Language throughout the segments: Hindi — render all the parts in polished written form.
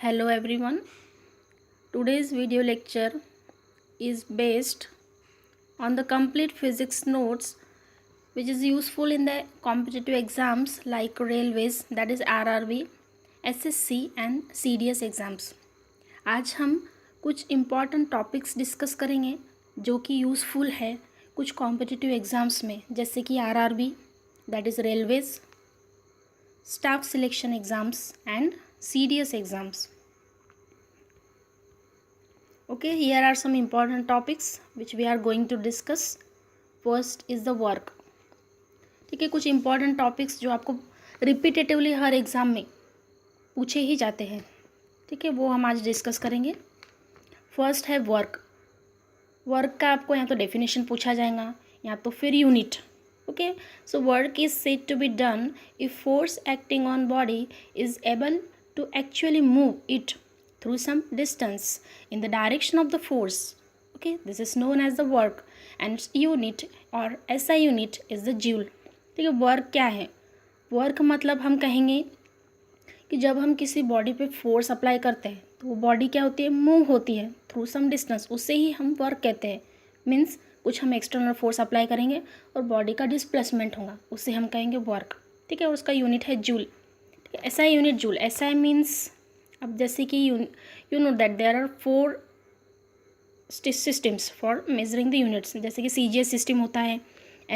Hello everyone. Today's video lecture is based on the complete physics notes which is useful in the competitive exams like railways, that is RRB, SSC and CDS exams. आज हम कुछ इम्पॉर्टेंट टॉपिक्स डिस्कस करेंगे जो कि यूज़फुल है कुछ कॉम्पिटिटिव एग्ज़ाम्स में, जैसे कि RRB, that is railways, staff selection exams and CDS exams. Okay, here are some important topics which we are going to discuss. First is the work. ठीक है, कुछ important topics जो आपको रिपीटेटिवली हर एग्ज़ाम में पूछे ही जाते हैं, ठीक है, वो हम आज डिस्कस करेंगे. फर्स्ट है वर्क. वर्क का आपको या तो डेफिनेशन पूछा जाएगा या तो फिर unit. Okay, so work is said to be done if force acting on body is able to actually move it through some distance in the direction of the force. Okay, this is known as the work and its unit or SI unit is the joule. ठीक है, वर्क क्या है? वर्क मतलब हम कहेंगे कि जब हम किसी बॉडी पे फोर्स अप्लाई करते हैं तो वो बॉडी क्या होती है, मूव होती है थ्रू सम डिस्टेंस, उससे ही हम वर्क कहते हैं. मीन्स कुछ हम एक्सटर्नल फोर्स अप्लाई करेंगे और बॉडी का डिस्प्लेसमेंट होगा, उससे हम कहेंगे वर्क. ठीक है, उसका यूनिट है joule. SI unit joule. SI means, अब जैसे कि you know that there are 4 systems for measuring the units. जैसे कि CGS सिस्टम होता है,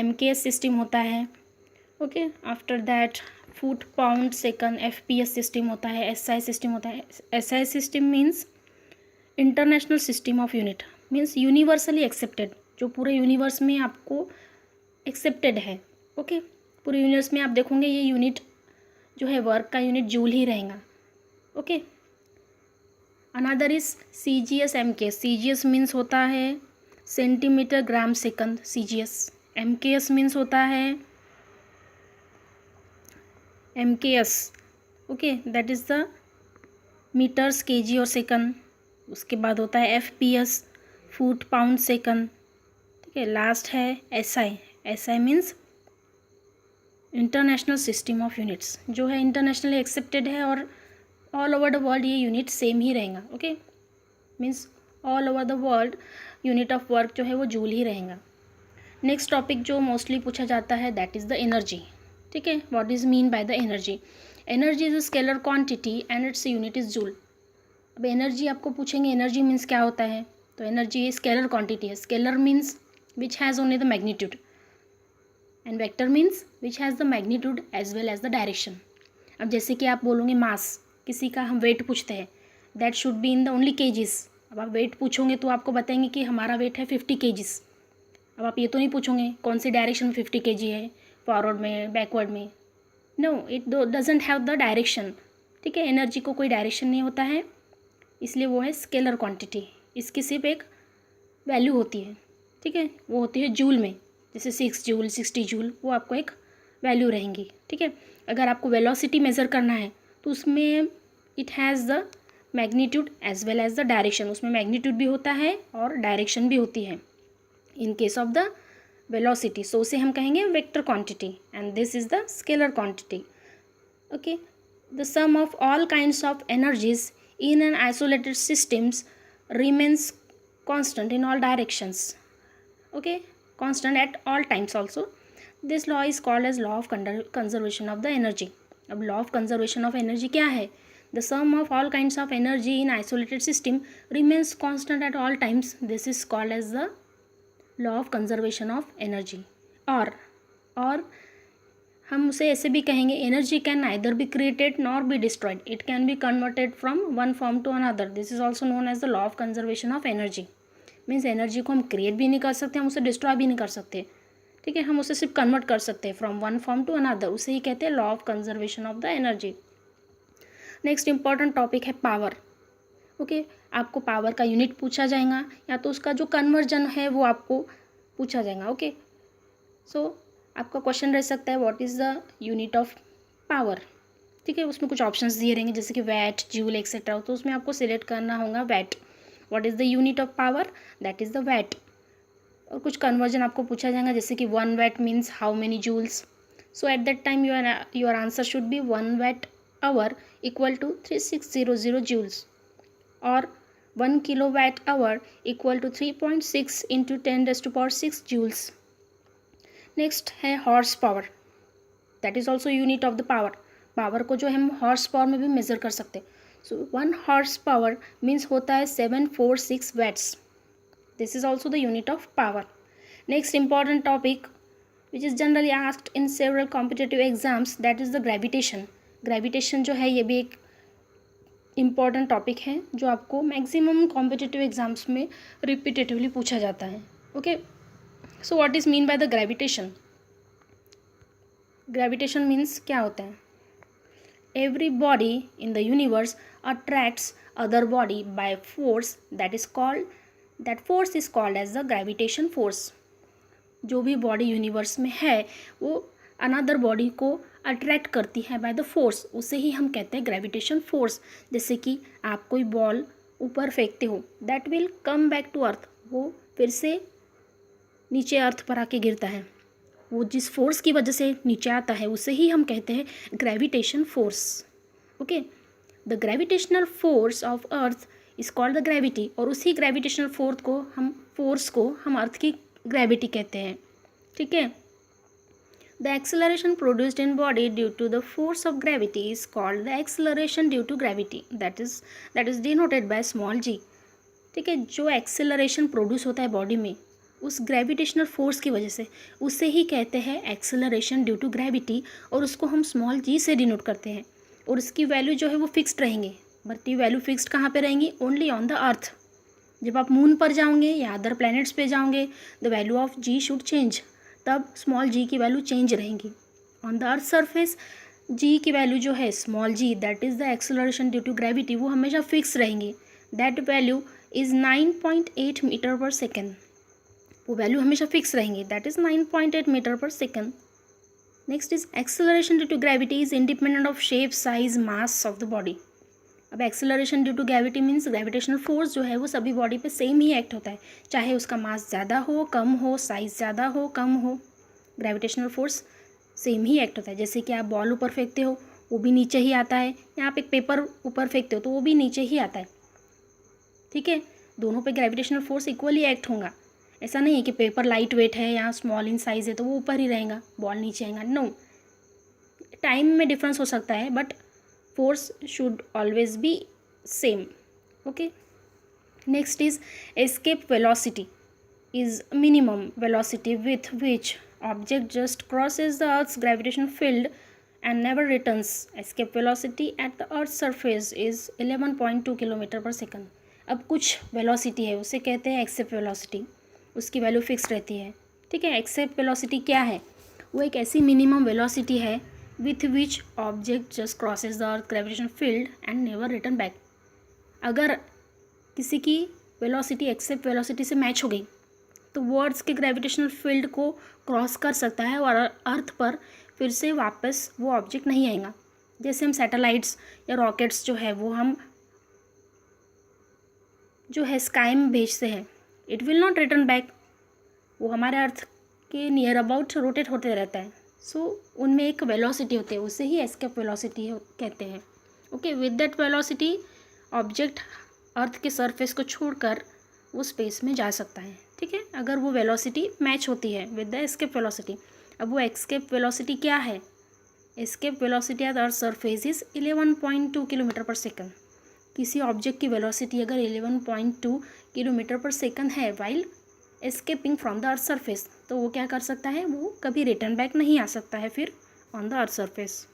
MKS सिस्टम होता है. Okay, after that foot pound second FPS system होता है, SI सिस्टम होता है. SI system means international system of unit, means universally accepted, जो पूरे यूनिवर्स में आपको एक्सेप्टेड है. ओके, पूरे यूनिवर्स में आप देखोगे ये यूनिट जो है वर्क का यूनिट जूल ही रहेगा. Okay, another is CGS MKS. CGS means होता है centimetre gram second CGS. MKS means होता है MKS. Okay, that is the metres KG और सेकंड. उसके बाद होता है FPS, फुट पाउंड सेकंड. ठीक है, लास्ट है SI. SI means international system of units, जो है इंटरनेशनली एक्सेप्टेड है और ऑल ओवर द वर्ल्ड ये यूनिट सेम ही रहेगा. Okay, means all over the world unit of work जो है वो जूल ही रहेगा. नेक्स्ट टॉपिक जो मोस्टली पूछा जाता है दैट इज़ द एनर्जी. ठीक है, what is mean by the energy? Energy is a scalar quantity and its unit is joule. अब एनर्जी आपको पूछेंगे एनर्जी मीन्स क्या होता है, तो एनर्जी स्केलर क्वांटिटी है. Scalar means which has only the magnitude and vector means which has the magnitude as well as the direction. अब जैसे कि आप बोलोगे मास, किसी का हम वेट पूछते हैं, that should be in the only KGs. अब आप वेट पूछोगे तो आपको बताएंगे कि हमारा वेट है 50 kgs. अब आप ये तो नहीं पूछोगे कौन सी डायरेक्शन में 50 kg है, फॉरवर्ड में, बैकवर्ड में. No, it doesn't have the direction. ठीक है, एनर्जी को कोई डायरेक्शन नहीं होता है, इसलिए वो है स्केलर क्वांटिटी. इसकी सिर्फ एक वैल्यू होती है. ठीक है, वो होती है जूल में, जैसे 6 जूल, 60 जूल, वो आपको एक वैल्यू रहेंगी. ठीक है, अगर आपको वेलोसिटी मेज़र करना है तो उसमें it has the magnitude as well as the direction. उसमें मैग्नीट्यूड भी होता है और डायरेक्शन भी होती है in case of the velocity. So उसे हम कहेंगे vector quantity and this is the scalar quantity. Okay, the sum of all kinds of energies in an isolated systems remains constant in all directions. Okay, constant at all times also. This law is called as law of conservation of the energy. अब law of conservation of energy क्या है? The sum of all kinds of energy in isolated system remains constant at all times. This is called as the law of conservation of energy. और हम उसे ऐसे भी कहेंगे, energy can neither be created nor be destroyed. It can be converted from one form to another. This is also known as the law of conservation of energy. Means energy को हम क्रिएट भी नहीं कर सकते, हम उसे डिस्ट्रॉय भी नहीं कर सकते. ठीक है, हम उसे सिर्फ कन्वर्ट कर सकते हैं from one form to another, उसे ही कहते हैं law of conservation of the energy. Next important topic है पावर. ओके, आपको पावर का यूनिट पूछा जाएगा या तो उसका जो कन्वर्जन है वो आपको पूछा जाएगा. ओके, सो आपका क्वेश्चन रह सकता है what is the unit of power. ठीक है, उसमें कुछ ऑप्शंस दिए रहेंगे जैसे कि वैट, जूल एक्सेट्रा, तो उसमें आपको सिलेक्ट करना होगा VAT. What is the unit of power? That is the watt. और कुछ कन्वर्जन आपको पूछा जाएगा जैसे कि 1 watt means how many joules. So at that time your answer should be 1 watt hour equal to 3600 joules, or 1 kilowatt hour equal to 3.6 into 10 raised to power 6 joules. Next है horse power, that is also unit of the power. Power को जो हम हॉर्स पावर में भी मेज़र कर सकते हैं. सो 1 हॉर्स पावर मीन्स होता है 746 watts. This is also the unit of power. Next important topic which is generally asked in several competitive exams, that is the gravitation. Gravitation जो है ये भी एक इम्पॉर्टेंट टॉपिक है जो आपको मैक्सिमम कॉम्पिटिटिव एग्जाम्स में रिपीटेटिवली पूछा जाता है. Okay, so what is mean by the gravitation. Gravitation means क्या होता है? Every body in the universe attracts other body by force that force is called as the gravitation force. जो भी बॉडी यूनिवर्स में है वो अनदर बॉडी को अट्रैक्ट करती है बाय द फोर्स, उसे ही हम कहते हैं ग्रेविटेशन फोर्स. जैसे कि आप कोई बॉल ऊपर फेंकते हो, that will come back to earth, वो फिर से नीचे अर्थ पर आके गिरता है. वो जिस फोर्स की वजह से नीचे आता है उसे ही हम कहते हैं gravitation force. Okay, the gravitational force of earth is called the gravity, और उसी ग्रेविटेशनल फोर्स को हम अर्थ की ग्रेविटी कहते हैं. ठीक है. The acceleration produced in body due to the force of gravity is called the acceleration due to gravity. That is denoted by small g. ठीक है. जो एक्सेलरेशन प्रोड्यूस होता है बॉडी में उस ग्रेविटेशनल फोर्स की वजह से, उसे ही कहते हैं एक्सेलरेशन ड्यू टू ग्रेविटी, और उसको हम स्मॉल जी से डिनोट करते हैं. और उसकी वैल्यू जो है वो फिक्स्ड रहेंगे. बट ये वैल्यू फिक्स्ड कहाँ पे रहेंगी? ओनली ऑन द अर्थ. जब आप मून पर जाओगे या अदर प्लैनेट्स पे जाओगे, the value of g should change, तब स्मॉल जी की वैल्यू चेंज रहेंगी. On the earth surface g की वैल्यू जो है small g, that is the acceleration due to gravity, वो हमेशा फिक्स रहेंगी. That value is 9.8 metre per second. वो वैल्यू हमेशा फिक्स रहेंगी, that is 9.8 metre per second. Next is acceleration due to gravity is independent of shape, size, mass of the body. अब acceleration due to gravity means gravitational force जो है वो सभी बॉडी पे सेम ही एक्ट होता है, चाहे उसका मास ज़्यादा हो कम हो, साइज़ ज़्यादा हो कम हो, ग्रेविटेशनल फोर्स सेम ही एक्ट होता है. जैसे कि आप बॉल ऊपर फेंकते हो वो भी नीचे ही आता है, या आप एक पेपर ऊपर फेंकते हो तो वो भी नीचे ही आता है. ठीक है. दोनों पे ग्रेविटेशनल फोर्स इक्वली एक्ट होगा. ऐसा नहीं है कि पेपर लाइट वेट है या स्मॉल इन साइज़ है तो वो ऊपर ही रहेगा, बॉल नीचे आएगा. नो, टाइम में डिफरेंस हो सकता है but force should always be same. Okay, next is escape velocity is minimum velocity with which object just crosses the earth's gravitational field and never returns. Escape velocity at the earth's surface is 11.2 kilometre पर सेकंड. अब कुछ वेलोसिटी है उसे कहते हैं एक्सेप वेलोसिटी, उसकी वैल्यू फिक्स रहती है. ठीक है. एक्सेप वेलोसिटी क्या है? वो एक ऐसी मिनिमम वेलोसिटी है with which object just crosses the earth gravitational field and never return back. अगर किसी की वेलोसिटी एक्सेप्ट वेलोसिटी से मैच हो गई तो वो अर्थ के ग्रेविटेशनल फील्ड को क्रॉस कर सकता है और अर्थ पर फिर से वापस वो ऑब्जेक्ट नहीं आएगा. जैसे हम सैटेलाइट्स या रॉकेट्स जो है वो हम जो है स्काई में भेजते हैं, it will not return back. वो हमारे अर्थ के नियर अबाउट रोटेट होते रहता है. सो उनमें एक वेलोसिटी होती है, उसे ही एस्केप वेलोसिटी कहते हैं. Okay, with that velocity object earth के सरफेस को छोड़कर वो स्पेस में जा सकता है. ठीक है. अगर वो वेलोसिटी मैच होती है विद द एस्केप वेलोसिटी. अब वो एस्केप वेलोसिटी क्या है? Escape velocity at earth surface is 11.2 kilometre पर सेकंड. किसी ऑब्जेक्ट की वेलोसिटी अगर 11.2 किलोमीटर पर सेकंड है while escaping from the earth surface, तो वो क्या कर सकता है? वो कभी रिटर्न बैक नहीं आ सकता है फिर on the earth surface.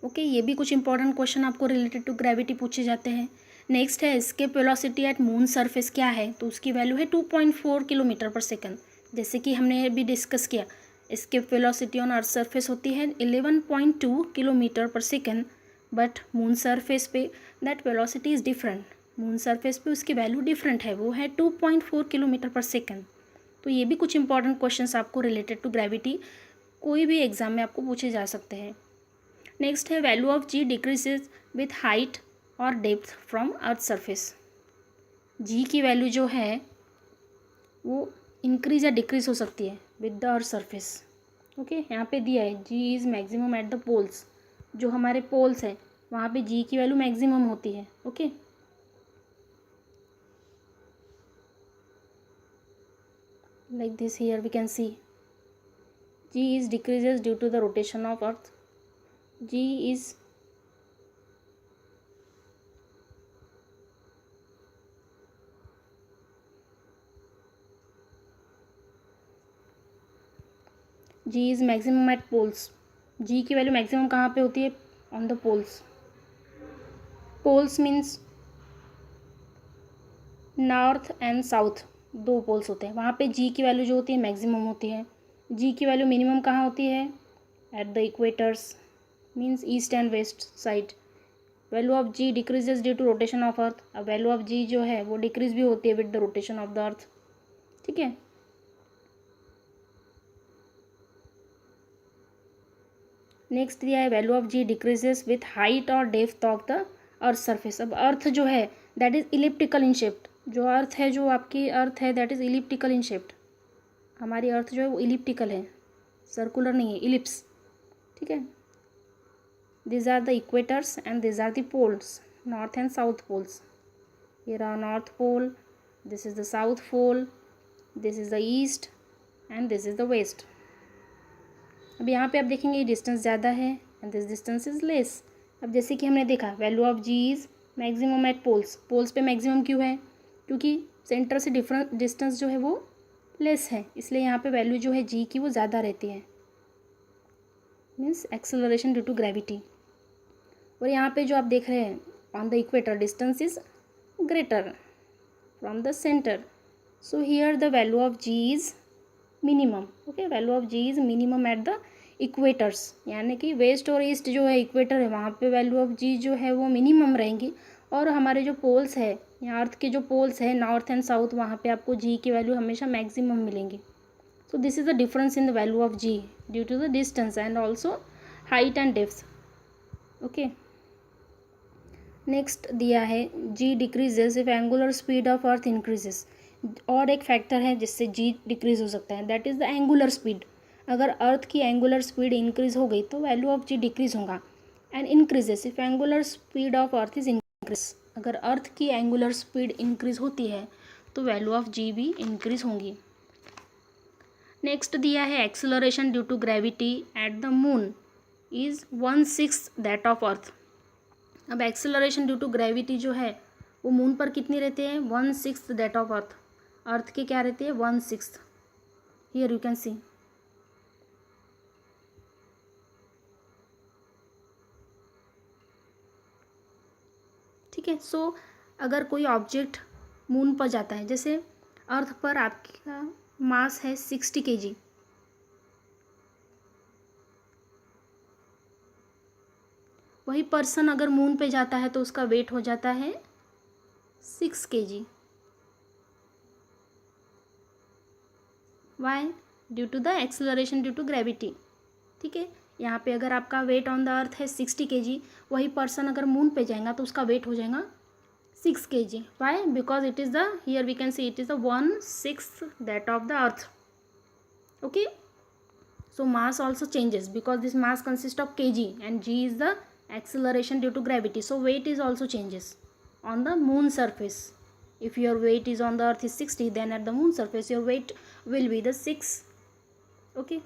Okay, ये भी कुछ इंपॉर्टेंट क्वेश्चन आपको रिलेटेड टू ग्रेविटी पूछे जाते हैं. नेक्स्ट है escape velocity at moon surface क्या है? तो उसकी वैल्यू है 2.4 किलोमीटर पर सेकंड. जैसे कि हमने अभी डिस्कस किया, escape velocity on earth surface होती है 11.2 किलोमीटर पर सेकंड, बट मून सरफेस पे that velocity is different. Moon surface पे उसकी वैल्यू डिफरेंट है, वो है 2.4 किलोमीटर पर सेकंड. तो ये भी कुछ इंपॉर्टेंट क्वेश्चंस आपको रिलेटेड टू ग्रेविटी कोई भी एग्जाम में आपको पूछे जा सकते हैं. नेक्स्ट है value of g decreases with height और depth from earth surface. G की वैल्यू जो है वो इंक्रीज या डिक्रीज हो सकती है with the earth surface. Okay, यहाँ पे दिया है g is maximum at the poles, जो हमारे पोल्स है वहाँ पे जी की वैल्यू मैक्सिमम होती है. Okay, like this here we can see g is decreases due to the rotation of earth. g is maximum at poles. g की वैल्यू मैक्सिमम कहाँ पे होती है? On the poles. Poles means north and south, दो पोल्स होते हैं. वहाँ पे जी की वैल्यू जो होती है मैक्सिमम होती है. जी की वैल्यू मिनिमम कहाँ होती है? At the equators, means east and west side. Value of g decreases due to rotation of earth. अब वैल्यू ऑफ जी जो है वो डिक्रीज भी होती है with the rotation of the earth. ठीक है. नेक्स्ट दिया है value of g decreases with height और depth of the earth surface. अब अर्थ जो है that is elliptical in shaped. जो अर्थ है, जो आपकी अर्थ है that is elliptical in shaped. हमारी अर्थ जो है वो इलिप्टिकल है, सर्कुलर नहीं है, इलिप्स. ठीक है. This are the equators and this are the poles, north and south poles. Here are north pole, this is the south pole, this is the east and this is the west. अब यहाँ पे आप देखेंगे डिस्टेंस ज़्यादा है and this distance is less. अब जैसे कि हमने देखा value of g is maximum at poles. Poles पे मैक्सिमम क्यों है? क्योंकि सेंटर से डिफरेंट डिस्टेंस जो है वो लेस है, इसलिए यहाँ पे वैल्यू जो है जी की वो ज़्यादा रहती है. Means acceleration due to gravity. और यहाँ पे जो आप देख रहे हैं on the equator distance is greater from the centre. So here the value of g is minimum. Okay, value of g is minimum at the equators, यानी कि वेस्ट और ईस्ट जो है इक्वेटर है वहाँ पे वैल्यू ऑफ जी जो है वो मिनिमम रहेंगी. और हमारे जो पोल्स है, यहाँ अर्थ के जो पोल्स है नॉर्थ एंड साउथ, वहाँ पे आपको जी की वैल्यू हमेशा मैक्सिमम मिलेंगी. So this is the difference in the value of g due to the distance and also height and depth. Okay. Next दिया है g decreases if angular speed of earth increases. और एक फैक्टर है जिससे जी डिक्रीज हो सकता है, that is the angular speed. अगर अर्थ की एंगुलर स्पीड इंक्रीज हो गई तो वैल्यू ऑफ जी डिक्रीज होगा. And increases if angular speed of earth is increase. अगर अर्थ की एंगुलर स्पीड इंक्रीज होती है तो वैल्यू ऑफ जी भी इंक्रीज होंगी. नेक्स्ट दिया है acceleration due to gravity at the moon is 1/6 that of earth. अब एक्सेलरेशन ड्यू टू ग्रेविटी जो है वो मून पर कितनी रहती है? 1/6 दैट ऑफ अर्थ. अर्थ की क्या रहती है? 1/6. Here you can see. ठीक है. सो अगर कोई ऑब्जेक्ट मून पर जाता है, जैसे अर्थ पर आपका मास है 60 kg, वही पर्सन अगर मून पे जाता है तो उसका वेट हो जाता है 6 kg. Why? Due to the acceleration due to gravity. ठीक है. यहाँ पे अगर आपका वेट ऑन द अर्थ है 60 kg, वही पर्सन अगर मून पे जाएगा तो उसका वेट हो जाएगा 6 kg. Why? Because it is the, here we can see it is the 1/6 that of the earth. Okay. So mass also changes because this mass consist of kg and g is the acceleration due to gravity. So weight is also changes on the moon surface. If your weight is on the earth is 60, then at the moon surface your weight will be the 6. Okay.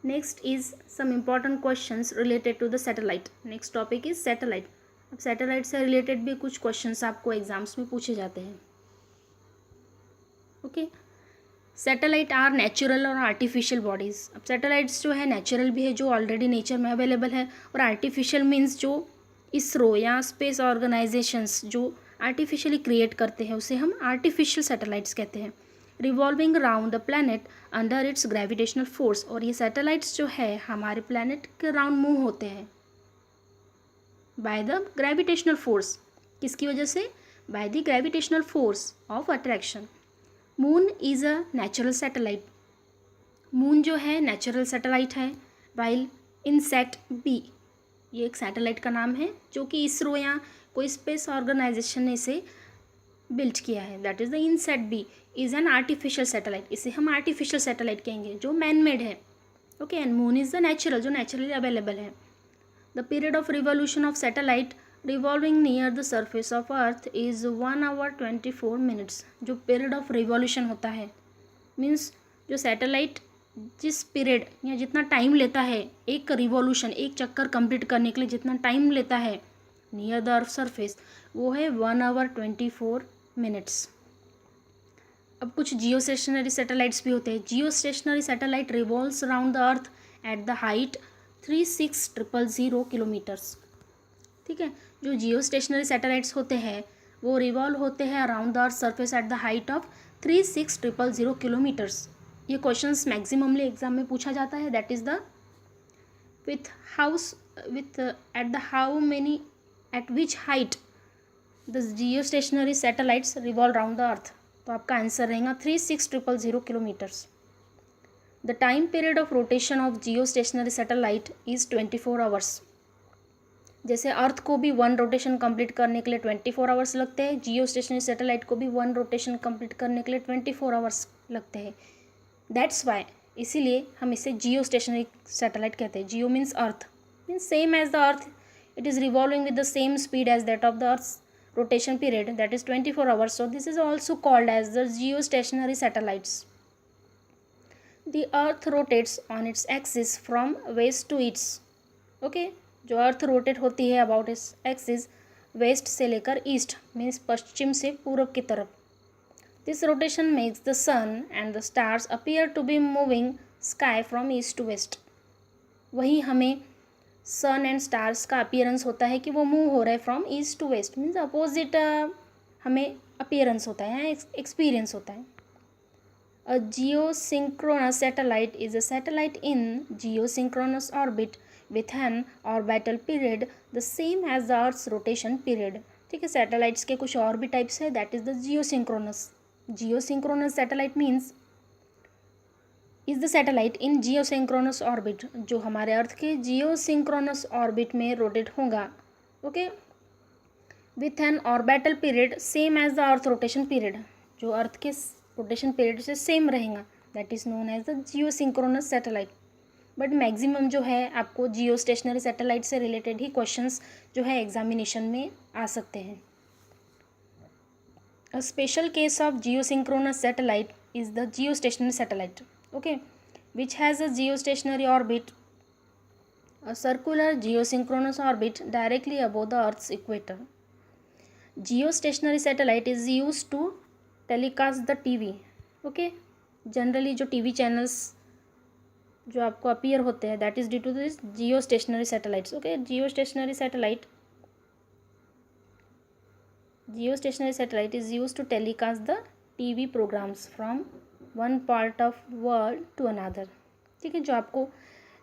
Next is some important questions related to the satellite. Next topic is satellite. अब सैटेलाइट से रिलेटेड भी कुछ क्वेश्चंस आपको एग्जाम्स में पूछे जाते हैं. ओके. सैटेलाइट आर नेचुरल और आर्टिफिशियल बॉडीज़. अब सैटेलाइट्स जो है नेचुरल भी है जो ऑलरेडी नेचर में अवेलेबल है, और आर्टिफिशियल मीन्स जो इसरो या स्पेस ऑर्गेनाइजेशंस जो आर्टिफिशियली क्रिएट करते हैं उसे हम आर्टिफिशियल सैटेलाइट्स कहते हैं. Revolving around the planet under its gravitational force. और ये सैटेलाइट्स जो है हमारे प्लैनेट के राउंड मूव होते हैं बाय द ग्रेविटेशनल फोर्स. किसकी वजह से? By the gravitational force of attraction. Moon is a natural satellite. Moon जो है नेचुरल सैटेलाइट है. वाइल इनसैट बी, ये एक सैटेलाइट का नाम है जो कि इसरो या कोई स्पेस ऑर्गेनाइजेशन ने इसे बिल्ड किया है. That is the INSAT B is an artificial satellite. इसे हम आर्टिफिशियल सैटेलाइट कहेंगे जो मैन मेड है. Okay, and moon is the natural, जो नेचुरली अवेलेबल है. The period of revolution of satellite revolving near the surface of earth is 1 hour 24 minutes. जो पीरियड ऑफ रिवॉल्यूशन होता है मीन्स जो सैटेलाइट जिस पीरियड या जितना टाइम लेता है एक रिवॉल्यूशन, एक चक्कर कंप्लीट करने के लिए जितना टाइम लेता है नियर द अर्थ सरफेस, वो है 1 hour 24 minutes. अब कुछ जियो स्टेशनरी सैटेलाइट्स भी होते हैं. जियो stationary satellite revolves around the earth at the height 36,000 kilometres. ठीक है, जो जियो स्टेशनरी सैटेलाइट्स होते हैं वो रिवॉल्व होते हैं around the earth surface at the height of 36,000 kilometres. ये क्वेश्चंस मैक्सिममली एग्जाम में पूछा जाता है. That is the with at the how many eight which height the geo stationery satellites revolve around the अर्थ. तो आपका आंसर रहेगा 36,000 kilometres. The time period of rotation of Jio stationary satellite is 24 hours. जैसे अर्थ को भी 1 रोटेशन कंप्लीट करने के लिए 24 आवर्स लगते हैं, जियो स्टेशनरी सैटेलाइट को भी 1 रोटेशन कंप्लीट करने के लिए 24 आवर्स लगते हैं. दैट्स वाई, इसीलिए हम इसे जियो स्टेशनरी सैटेलाइट कहते हैं. Geo means earth, means same as the earth, it is revolving with the same speed as that of the earth rotation period, that is 24 hours. So this is also called as the geostationary satellites. The earth rotates on its axis from west to east. Okay, जो अर्थ रोटेट होती है अबाउट इस एक्सिस वेस्ट से लेकर ईस्ट मीन्स पश्चिम से पूरब की तरफ. This rotation makes the sun and the stars appear to be moving sky from east to west. वही हमें सन एंड स्टार्स का अपीयरेंस होता है कि वो मूव हो रहे हैं from east to west means opposite हमें अपीयरेंस होता है, एक्सपीरियंस होता है. A geosynchronous satellite is a satellite in geosynchronous orbit with an orbital period the same as the earth's rotation period. ठीक है, सैटेलाइट्स के कुछ और भी टाइप्स है. That is the geosynchronous. Geosynchronous satellite means is the satellite in geosynchronous orbit, जो हमारे अर्थ के जियोसिंक्रोनस ऑर्बिट में रोटेट होगा. Okay, with an orbital period same as the earth rotation period, जो अर्थ के रोटेशन पीरियड से सेम रहेगा. That is known as the geosynchronous satellite. But maximum जो है आपको जियो स्टेशनरी सैटेलाइट से रिलेटेड ही क्वेश्चंस जो है एग्जामिनेशन में आ सकते हैं. A special case of geosynchronous satellite is the geo stationary satellite. Okay, which has a geostationary orbit, a circular geosynchronous orbit directly above the Earth's equator. Geostationary satellite is used to telecast the TV. Okay, generally जो TV channels जो आपको अपीयर होते हैं that is due to this geostationary satellites. Okay, geostationary satellite is used to telecast the TV programs from one part of world to another. ठीक है, जो आपको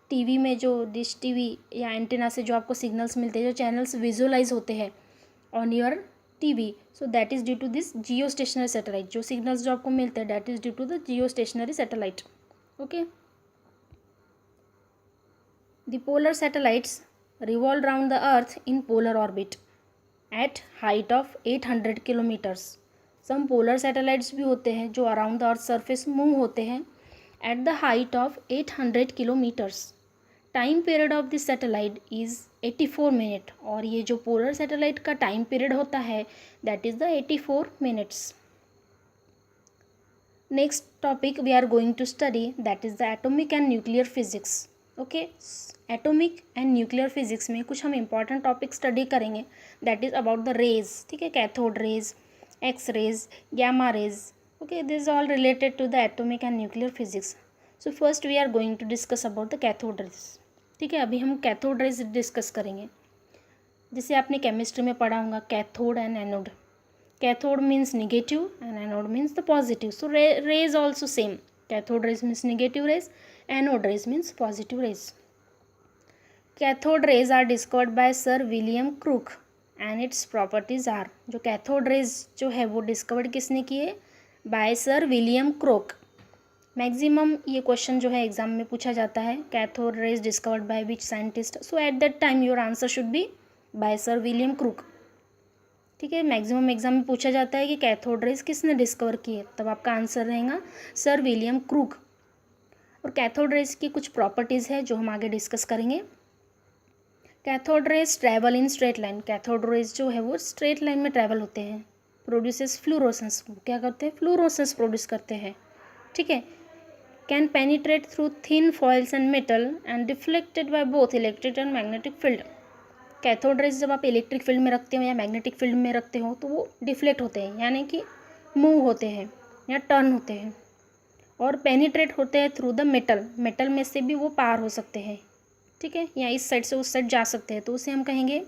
टीवी में जो डिश टीवी या एंटेना से जो आपको सिग्नल्स मिलते हैं, जो चैनल्स विजुअलाइज होते हैं on your TV, so that is due to this geo stationary satellite. जो सिग्नल्स जो आपको मिलते हैं that is due to the geo stationary satellite. Okay, the polar satellites revolve around the earth in polar orbit at height of 800 kilometres. Some polar satellites भी होते हैं जो around the earth surface move होते हैं at the height of 800 kilometres. Time period of this satellite is 84 minute. और ये जो पोलर सैटेलाइट का टाइम पीरियड होता है that is the 84 minutes. Next topic we are going to study that is the atomic and nuclear physics. Okay, atomic and nuclear physics में कुछ हम इंपॉर्टेंट टॉपिक स्टडी करेंगे. That is about the rays. ठीक है, cathode rays, X-rays, gamma rays. Okay, this is all related to the atomic and nuclear physics. So first we are going to discuss about the cathode rays. ठीक है, अभी हम कैथोड रेज डिस्कस करेंगे. जिसे आपने केमिस्ट्री में पढ़ा होगा cathode and anode. Cathode means negative and anode means the positive. So rays also same. Cathode rays means negative rays, anode rays means positive rays. Cathode rays are discovered by sir William Crookes and its properties are. जो कैथोड रेज जो है वो डिस्कवर्ड किसने किए? By sir William Crookes. Maximum ये क्वेश्चन जो है एग्जाम में पूछा जाता है, cathode rays discovered by which scientist. So at that time your answer should be by sir William Crookes. ठीक है, मैक्सिमम एग्जाम में पूछा जाता है कि कैथोड रेज किसने डिस्कवर किए, तब आपका आंसर रहेगा सर विलियम क्रूक. और कैथोड रेज की कुछ प्रॉपर्टीज़ है जो हम आगे डिस्कस करेंगे। Cathode rays travel in straight line, cathode rays जो है वो स्ट्रेट लाइन में ट्रैवल होते हैं। प्रोड्यूसेस फ्लूरोसेंस, क्या करते हैं, फ्लूरोसेंस प्रोड्यूस करते हैं, ठीक है। Can penetrate through thin foils and metal and deflected by both electric and magnetic field. Cathode rays जब आप इलेक्ट्रिक फील्ड में रखते हो या मैग्नेटिक फील्ड में रखते हो तो वो डिफ्लेक्ट होते हैं, यानी कि मूव होते हैं या टर्न होते हैं, और पेनिट्रेट होते हैं थ्रू द मेटल, मेटल में से भी वो पार हो सकते हैं, ठीक है, या इस साइड से उस साइड जा सकते हैं, तो उसे हम कहेंगे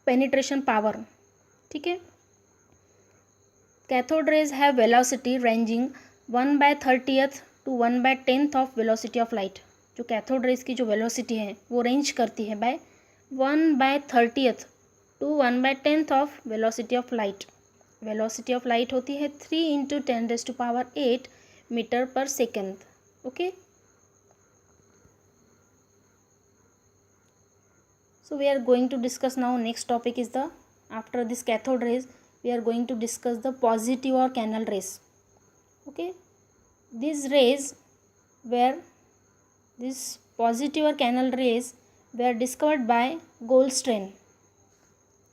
पेनिट्रेशन पावर, ठीक है। Cathode rays have velocity ranging 1/30th to 1/10th of velocity of light. जो कैथोड रेज की जो वेलोसिटी है वो रेंज करती है by 1/30th to 1/10th of velocity of light. Velocity of light होती है 3 × 10⁸ metre per second, okay. So we are going to discuss now, next topic is the, after this cathode rays we are going to discuss the positive or canal rays, okay. These rays were, this positive or canal rays were discovered by Goldstein,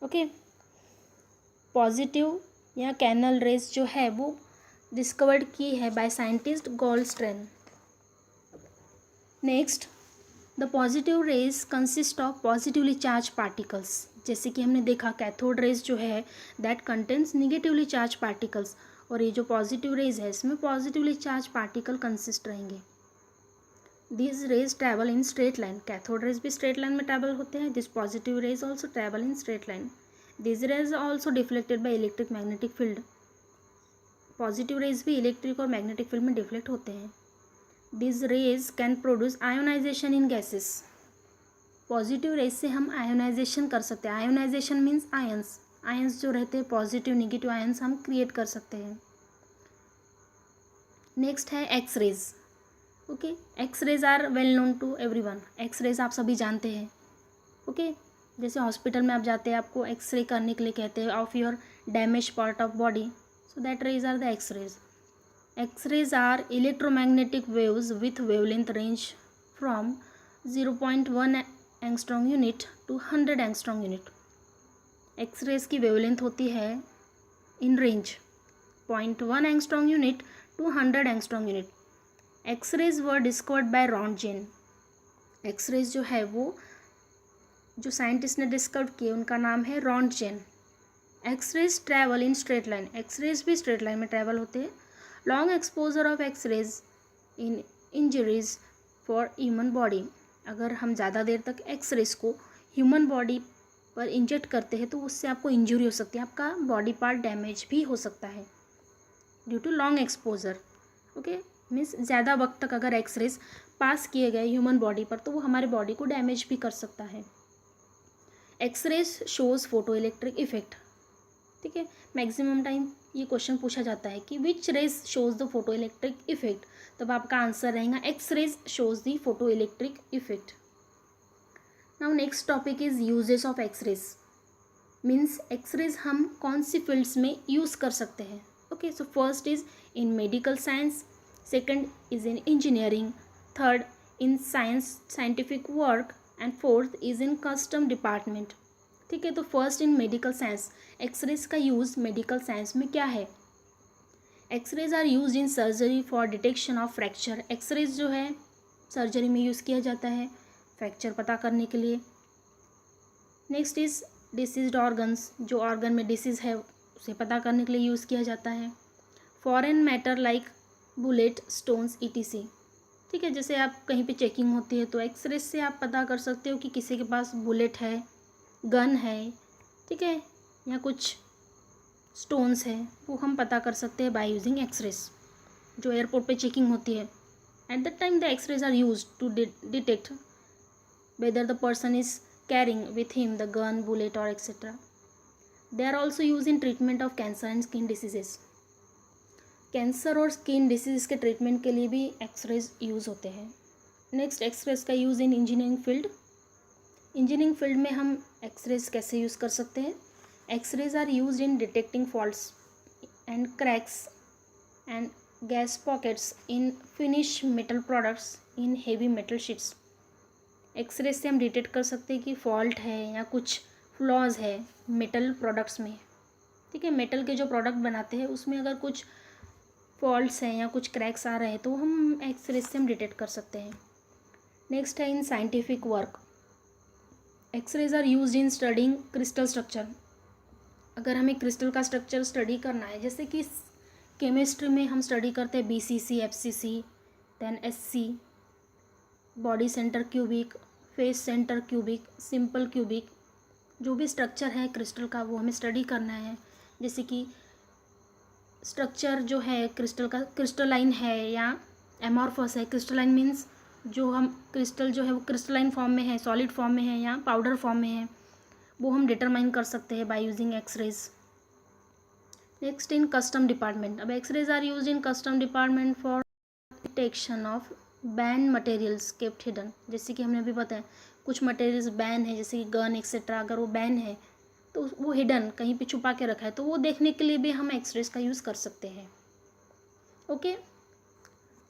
okay. Positive या कैनल रेज जो है वो डिस्कवर्ड की है by scientist Goldstein. Next, the positive raise consist of positively charge particles. जैसे कि हमने देखा कैथोड रेज जो है that contents negatively charge particles, और ये जो पॉजिटिव रेज है इसमें पॉजिटिवली चार्ज पार्टिकल कंसिस्ट रहेंगे। This raise travel in straight line, cathode rays भी स्ट्रेट लाइन में ट्रैवल होते हैं। This positive raise also travel in straight line. This rays also deflected by electric magnetic field, positive rays भी इलेक्ट्रिक और मैग्नेटिक फील्ड में डिफ्लेक्ट होते हैं। These rays can produce ionization in gases. Positive rays से हम आयोनाइजेशन कर सकते हैं। आयोनाइजेशन मीन्स आयंस, आयंस जो रहते हैं पॉजिटिव निगेटिव आयंस हम क्रिएट कर सकते हैं। नेक्स्ट है X rays, okay. X rays are well known to everyone, X rays आप सभी जानते हैं, ओके। जैसे हॉस्पिटल में आप जाते हैं आपको एक्सरे करने के लिए कहते हैं of your damage part of body, so that rays are the X rays. X-rays are electromagnetic waves with wavelength range from 0.1 angstrom unit to 100 angstrom unit. X-rays की wavelength होती है in range 0.1 angstrom unit to 100 angstrom unit. X-rays were discovered by Röntgen. X-rays जो है वो जो साइंटिस्ट ने डिस्कवर किए उनका नाम है Röntgen. X-rays travel in straight line. X-rays भी straight line में travel होते हैं। Long exposure of X-rays in injuries for human body, अगर हम ज़्यादा देर तक एक्स-रेज को ह्यूमन बॉडी पर इंजेक्ट करते हैं तो उससे आपको इंजरी हो सकती है, आपका बॉडी पार्ट डैमेज भी हो सकता है due to long exposure, okay. Means ज़्यादा वक्त तक अगर एक्स-रेज पास किए गए ह्यूमन बॉडी पर तो वो हमारे बॉडी को डैमेज भी कर सकता है। X-rays shows photo electric effect, ठीक है। मैक्सिमम टाइम ये क्वेश्चन पूछा जाता है कि which rays shows the photo electric effect, तब आपका आंसर रहेगा X rays shows the photo electric effect. Now next topic is uses of X rays, means X rays हम कौन सी फील्ड्स में यूज़ कर सकते हैं, okay. So first is in medical science, second is in engineering, third in science scientific work and fourth is in custom department, ठीक है। तो first in medical science, X rays का यूज़ मेडिकल साइंस में क्या है। X rays are use in surgery for detection of fracture, X rays जो है सर्जरी में यूज़ किया जाता है फ्रैक्चर पता करने के लिए। नेक्स्ट इज डिसीज्ड ऑर्गन्स, जो ऑर्गन में डिसीज़ है उसे पता करने के लिए यूज़ किया जाता है। Foreign matter like bullet, stones ETC, ठीक है। जैसे आप कहीं पे चेकिंग होती है तो एक्सरेज से आप पता कर सकते हो कि किसी के पास बुलेट है, गन है, ठीक है, या कुछ स्टोन्स है, वो हम पता कर सकते हैं बाय यूजिंग एक्सरेज। जो एयरपोर्ट पे चेकिंग होती है at that time the X rays are use to detect whether the person is carrying with him the gun, bullet और etcetera. They are also use in treatment of cancer and skin diseases, cancer और स्किन डिसीज के ट्रीटमेंट के लिए भी एक्सरेज यूज़ होते हैं। नेक्स्ट, एक्सरेज का use in engineering field, engineering field में हम एक्सरेज कैसे यूज़ कर सकते हैं। X rays are used in detecting faults and cracks and gas pockets in finished metal products in heavy metal sheets. X ray से हम डिटेक्ट कर सकते हैं कि फॉल्ट है या कुछ फ्लॉज है मेटल प्रोडक्ट्स में, ठीक है। मेटल के जो प्रोडक्ट बनाते हैं उसमें अगर कुछ फॉल्ट्स हैं या कुछ क्रैक्स आ रहे हैं तो हम एक्सरे से हम डिटेक्ट कर सकते हैं। नेक्स्ट है in scientific work, X rays are used in studying crystal structure. अगर हमें क्रिस्टल का स्ट्रक्चर स्टडी करना है, जैसे कि केमिस्ट्री में हम स्टडी करते हैं BCC, FCC, then SC, body centre cubic, face centre cubic, simple cubic, जो भी स्ट्रक्चर है क्रिस्टल का वो हमें स्टडी करना है। जैसे कि स्ट्रक्चर जो है क्रिस्टल का क्रिस्टलाइन है या एमॉर्फस है। क्रिस्टलाइन मीन्स जो हम क्रिस्टल जो है वो क्रिस्टलाइन फॉर्म में है, सॉलिड फॉर्म में है या पाउडर फॉर्म में है, वो हम डिटरमाइन कर सकते हैं by using X rays. Next in custom department, अब X rays are used in custom department for detection of ban materials kept hidden. जैसे कि हमने अभी बताया कुछ मटेरियल्स बैन है, जैसे कि गन एक्सेट्रा, अगर वो बैन है तो वो हिडन कहीं पे छुपा के रखा है तो वो देखने के लिए भी हम एक्सरेज का यूज़ कर सकते हैं। Okay,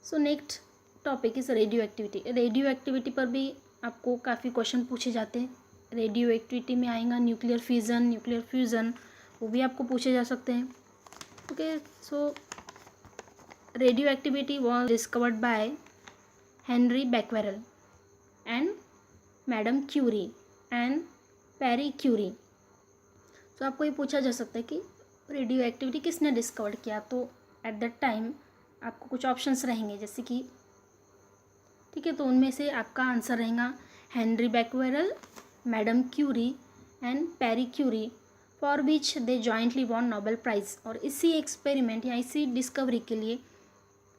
so next topic is radio activity. Radio activity पर भी आपको काफ़ी क्वेश्चन पूछे जाते हैं। रेडियो एक्टिविटी में आएगा न्यूक्लियर फिजन, न्यूक्लियर फ्यूज़न, वो भी आपको पूछे जा सकते हैं। Okay, so radio activity was discovered by Henri Becquerel and Madam Curie and Pierre Curie. तो आपको ये पूछा जा सकता है कि रेडियो एक्टिविटी किसने डिस्कवर किया, तो एट दैट टाइम आपको कुछ ऑप्शंस रहेंगे, जैसे कि ठीक है, तो उनमें से आपका आंसर रहेगा Henri Becquerel, Madam Curie and Pierre Curie, for which they jointly won Nobel prize. और इसी एक्सपेरिमेंट या इसी डिस्कवरी के लिए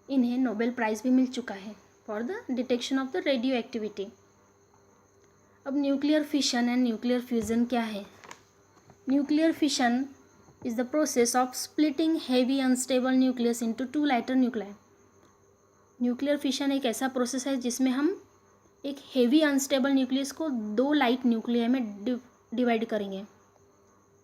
इन्हें नोबेल प्राइज़ भी मिल चुका है for the detection of the radio activity. अब nuclear fission and nuclear fusion क्या है? Nuclear fission is the process of splitting heavy unstable nucleus into 2 lighter nuclei. Nuclear fission एक ऐसा प्रोसेस है जिसमें हम एक हेवी अनस्टेबल न्यूक्लियस को 2 लाइट न्यूक्लियाई में डिवाइड करेंगे,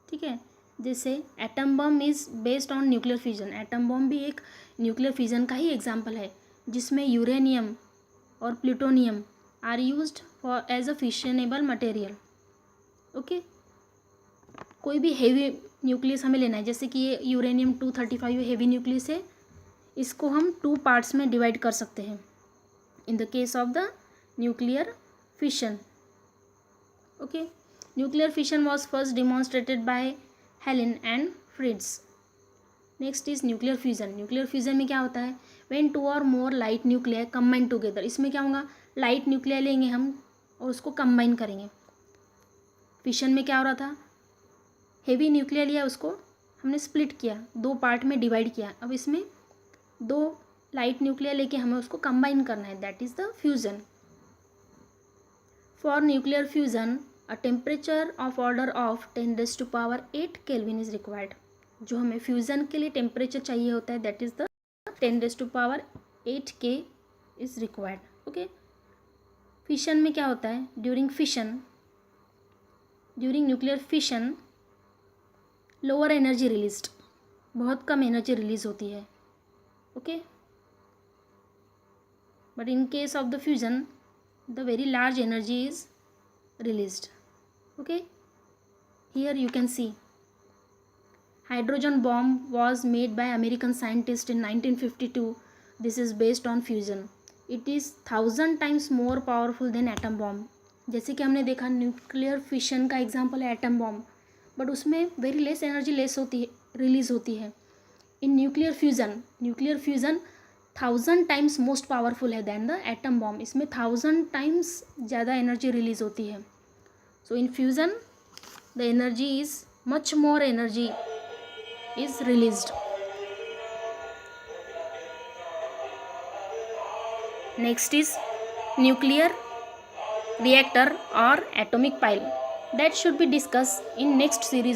ठीक है। जैसे atom bomb is based on nuclear fission. Atom bomb भी एक न्यूक्लियर फिजन का ही एग्जाम्पल है, जिसमें यूरेनियम और plutonium are used for as a fissionable material. Okay, कोई भी हेवी न्यूक्लियस हमें लेना है, जैसे कि ये यूरेनियम 235 हेवी न्यूक्लियस है, इसको हम 2 पार्ट्स में डिवाइड कर सकते हैं in the case of the nuclear fission. Okay, nuclear fission was first demonstrated by Helen and Fritz. Next is nuclear fusion. Nuclear fusion में क्या होता है? व्हेन 2 और more light nuclei combine together. इसमें क्या होगा? लाइट न्यूक्लियाई लेंगे हम और उसको कंबाइन करेंगे। फिशन में क्या हो रहा था? हेवी न्यूक्लियाई लिया, उसको हमने स्प्लिट किया, 2 पार्ट में डिवाइड किया। अब इसमें 2 लाइट न्यूक्लियाई लेके हमें उसको कंबाइन करना है, that is the fusion. For nuclear fusion a temperature of order of 10⁸ kelvin is required. जो हमें फ्यूज़न के लिए टेम्परेचर चाहिए होता है, that is the 10⁸ K is required. Okay, fission में क्या होता है? During nuclear fission lower energy released, बहुत कम एनर्जी रिलीज होती है। Okay, but in case of the fusion the very large energy is released. Okay, here you can see hydrogen bomb was made by American scientist in 1952. This is based on fusion. It is 1000 times more powerful than atom bomb. जैसे कि हमने देखा न्यूक्लियर फिशन का एग्जांपल है एटम बॉम्ब, बट उसमें वेरी लेस एनर्जी रिलीज होती है। In nuclear fusion 1000 times most powerful है दैन द एटम बॉम्ब। इसमें 1000 टाइम्स ज़्यादा एनर्जी रिलीज होती है। So in fusion the energy is much more energy is released. Next is nuclear reactor or atomic pile, that should be discussed in next series